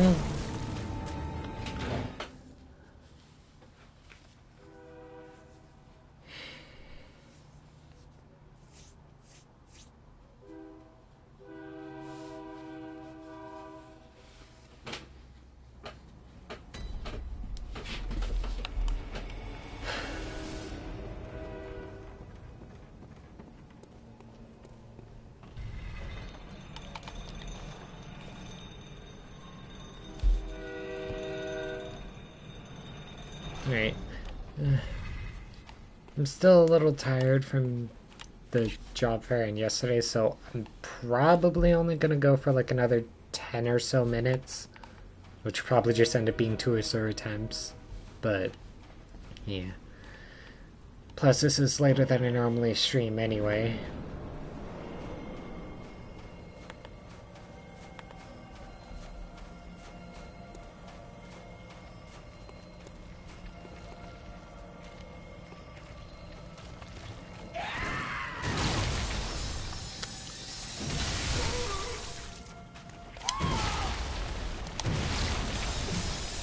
Right. I'm still a little tired from the job fair and yesterday, so I'm probably only gonna go for like another 10 or so minutes, which will probably just end up being 2 or so attempts. But yeah. Plus, this is later than I normally stream anyway.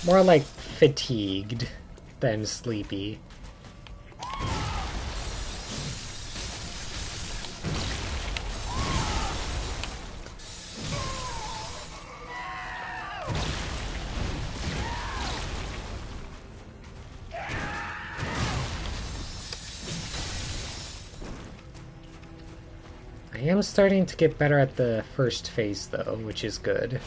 More like fatigued than sleepy. I am starting to get better at the first phase though, which is good.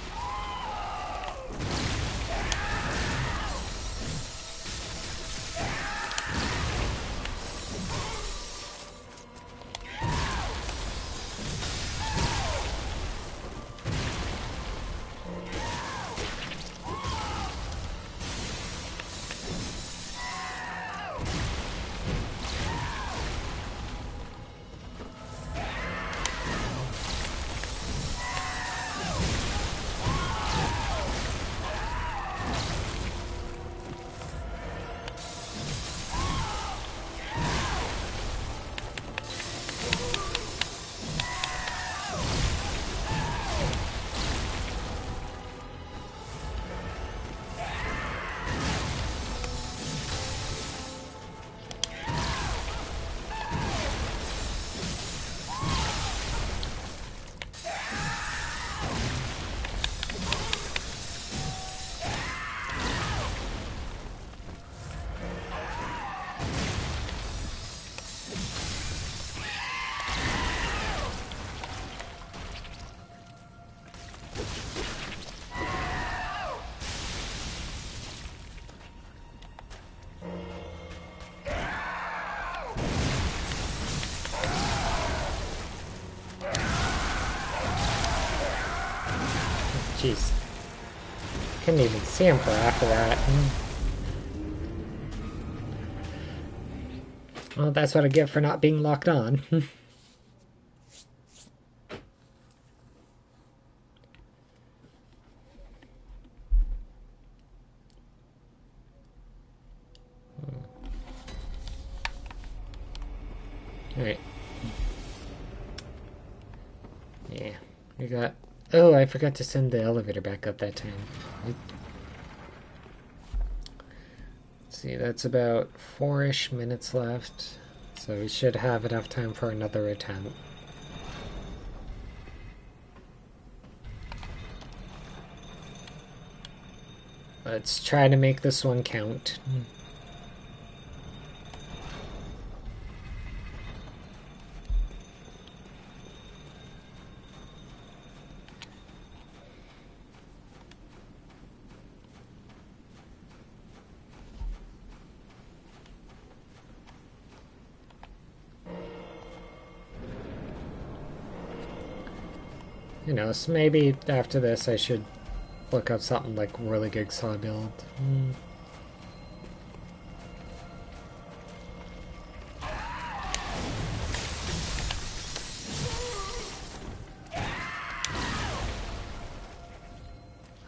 Jeez. Couldn't even see him for after that. Well, that's what I get for not being locked on. Alright. Yeah. We got... Oh, I forgot to send the elevator back up that time. Let's see, that's about 4-ish minutes left. So we should have enough time for another attempt. Let's try to make this one count. You know, so maybe after this I should look up something like really good saw build.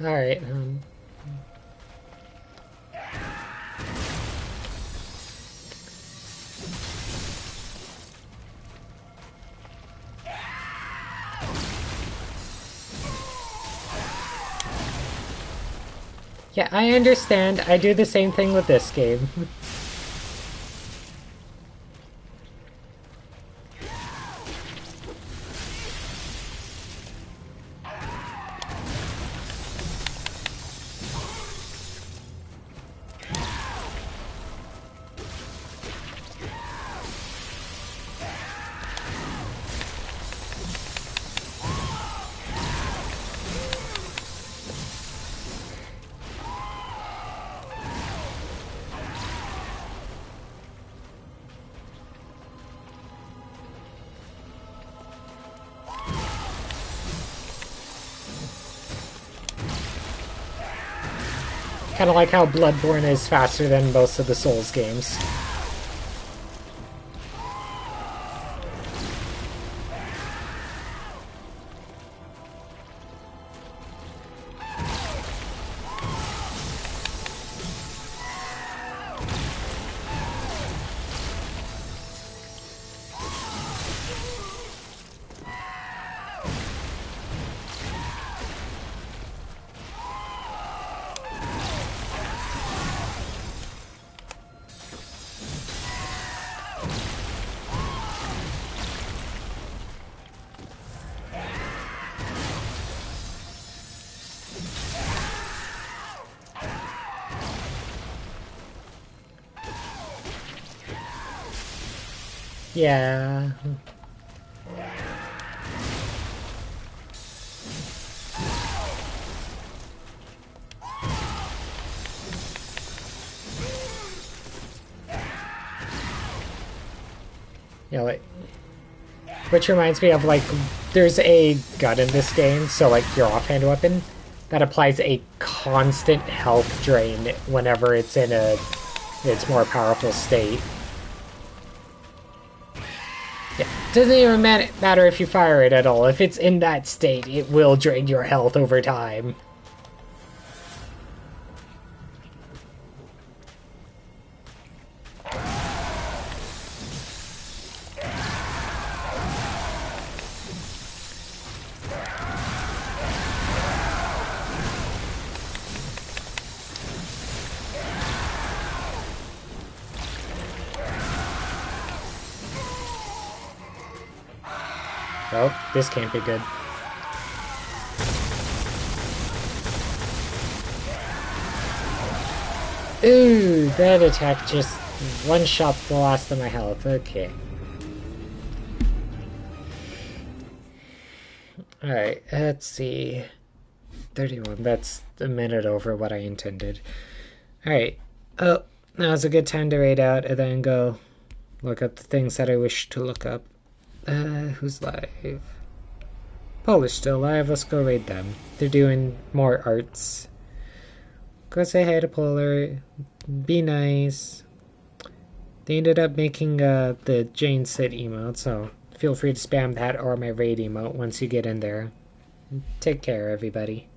Alright, yeah, I understand. I do the same thing with this game. Kind of like how Bloodborne is faster than most of the Souls games. Yeah. Yeah, like, which reminds me of, like, there's a gun in this game, so, like, your offhand weapon, that applies a constant health drain whenever it's in its more powerful state. Yeah, doesn't even matter if you fire it at all. If it's in that state, it will drain your health over time. Oh, this can't be good. Ooh, that attack just one-shot the last of my health. Okay. Alright, let's see. 31, that's a minute over what I intended. Alright. Oh, now's a good time to raid out and then go look up the things that I wish to look up. Who's live? Polish still live, let's go raid them. They're doing more arts. Go say hi to Polar. Be nice. They ended up making the Jane Sit emote, so feel free to spam that or my raid emote once you get in there. Take care, everybody.